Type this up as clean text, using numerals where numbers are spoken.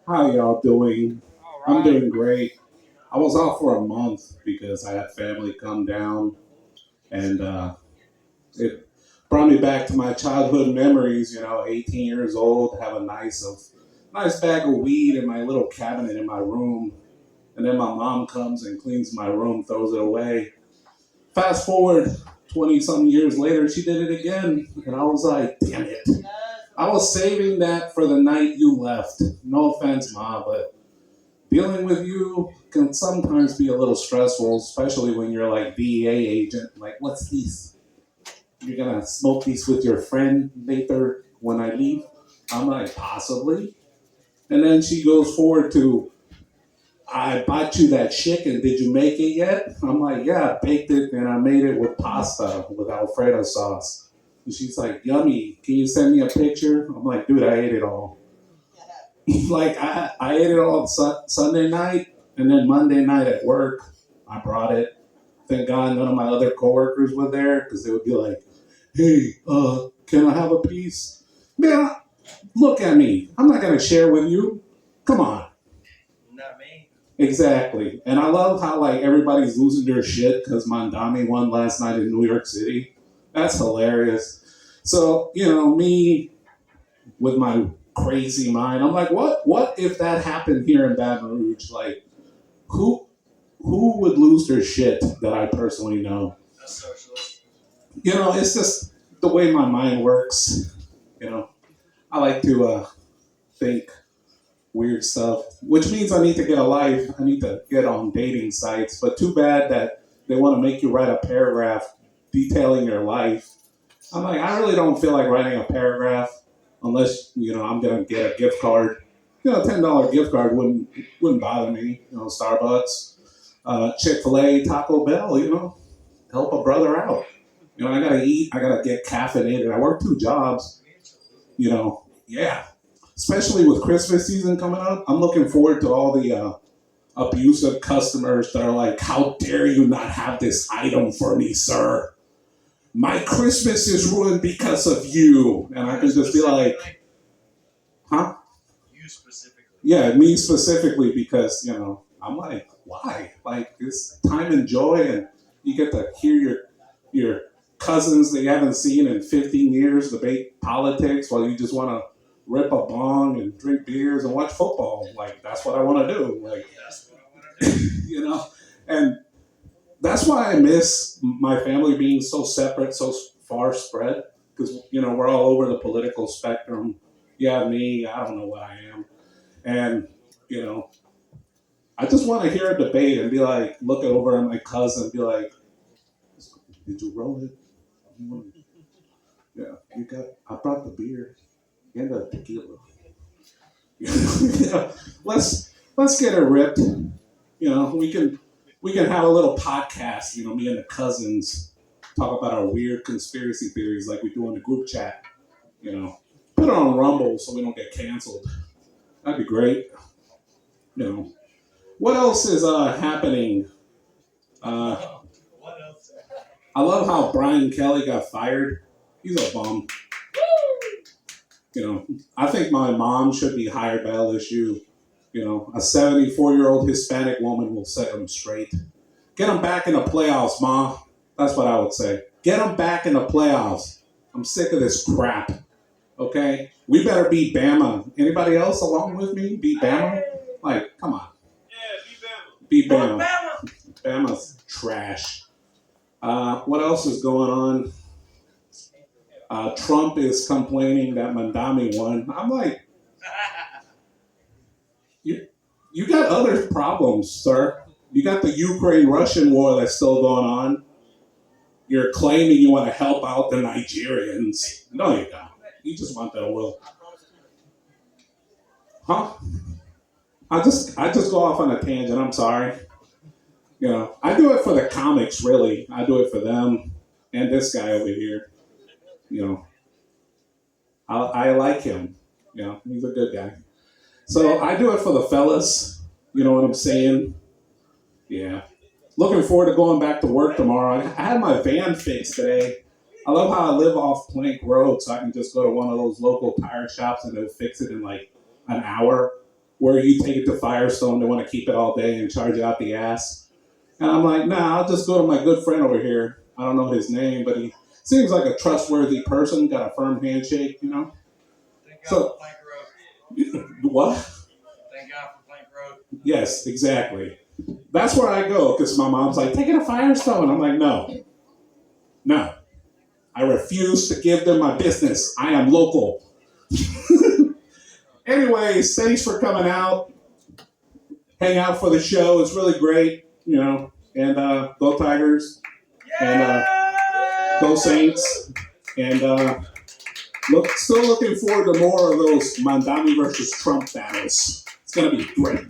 How y'all doing? All I'm right. doing great. I was off for a month because I had family come down, and it brought me back to my childhood memories. 18 years old, have a nice bag of weed in my little cabinet in my room, and then my mom comes and cleans my room, throws it away. Fast forward 20 some years later, she did it again, and I was like, damn it. I was saving that for the night you left. No offense, Ma, but dealing with you can sometimes be a little stressful, especially when you're like DEA agent. Like, what's this? You're gonna smoke these with your friend later when I leave? I'm like, possibly. And then she goes forward to, I bought you that chicken. Did you make it yet? I'm like, yeah, I baked it and I made it with pasta with Alfredo sauce. And she's like, yummy. Can you send me a picture? I'm like, dude, I ate it all. Like I ate it all Sunday night, and then Monday night at work, I brought it. Thank God none of my other coworkers were there because they would be like, "Hey, can I have a piece?" Man, look at me. I'm not gonna share with you. Come on. Not me. Exactly. And I love how like everybody's losing their shit because Mandami won last night in New York City. That's hilarious. So me with my crazy mind. I'm like, what if that happened here in Baton Rouge? Like, who who would lose their shit that I personally know? A socialist. It's just the way my mind works. You know, I like to think weird stuff, which means I need to get a life. I need to get on dating sites. But too bad that they want to make you write a paragraph detailing your life. I'm like, I really don't feel like writing a paragraph unless I'm gonna get a gift card. $10 gift card wouldn't bother me. Starbucks, Chick-fil-A, Taco Bell. Help a brother out. I gotta eat. I gotta get caffeinated. I work two jobs. Yeah. Especially with Christmas season coming up, I'm looking forward to all the abusive customers that are like, "How dare you not have this item for me, sir? My Christmas is ruined because of you." And I can just be like, huh? You specifically. Yeah, me specifically because, I'm like, why? Like, it's time and joy, and you get to hear your cousins that you haven't seen in 15 years debate politics while you just want to rip a bong and drink beers and watch football. Like, that's what I want to do. Like, That's what I want to do. and that's why I miss my family being so separate, so far spread, because we're all over the political spectrum. You have me, I don't know what I am, and you know, I just want to hear a debate and be like, look over at my cousin and be like, "Did you roll it? Yeah, you got. I brought the beer and the tequila. Let's get it ripped. We can have a little podcast. Me and the cousins talk about our weird conspiracy theories like we do in the group chat. Put it on Rumble so we don't get canceled. That'd be great. What else is happening? Uh, What else? I love how Brian Kelly got fired. He's a bum. I think my mom should be hired by LSU. A 74-year-old Hispanic woman will set him straight. Get him back in the playoffs, Ma. That's what I would say. Get him back in the playoffs. I'm sick of this crap. Okay? We better beat Bama. Anybody else along with me? Beat Bama? Like, come on. Yeah, Beat Bama. Bama. Bama's trash. What else is going on? Trump is complaining that Mandami won. I'm like, you got other problems, sir. You got the Ukraine-Russian war that's still going on. You're claiming you want to help out the Nigerians. No, you don't. You just want that oil. Huh? I just go off on a tangent. I'm sorry. I do it for the comics, really. I do it for them and this guy over here. You know, I like him. He's a good guy. So I do it for the fellas. You know what I'm saying? Yeah. Looking forward to going back to work tomorrow. I had my van fixed today. I love how I live off Plank Road, so I can just go to one of those local tire shops and they'll fix it in like an hour. Where you take it to Firestone, they want to keep it all day and charge it out the ass. And I'm like, nah, I'll just go to my good friend over here. I don't know his name, but he seems like a trustworthy person, got a firm handshake, you know? Thank God So- for Plank Road. What? Thank God for Plank Road. Yes, exactly. That's where I go because my mom's like, take it to Firestone. I'm like, no. No. I refuse to give them my business. I am local. Anyways, thanks for coming out. Hang out for the show. It's really great, you know. And go Tigers. And go Saints. And still looking forward to more of those Mandami versus Trump battles. It's going to be great.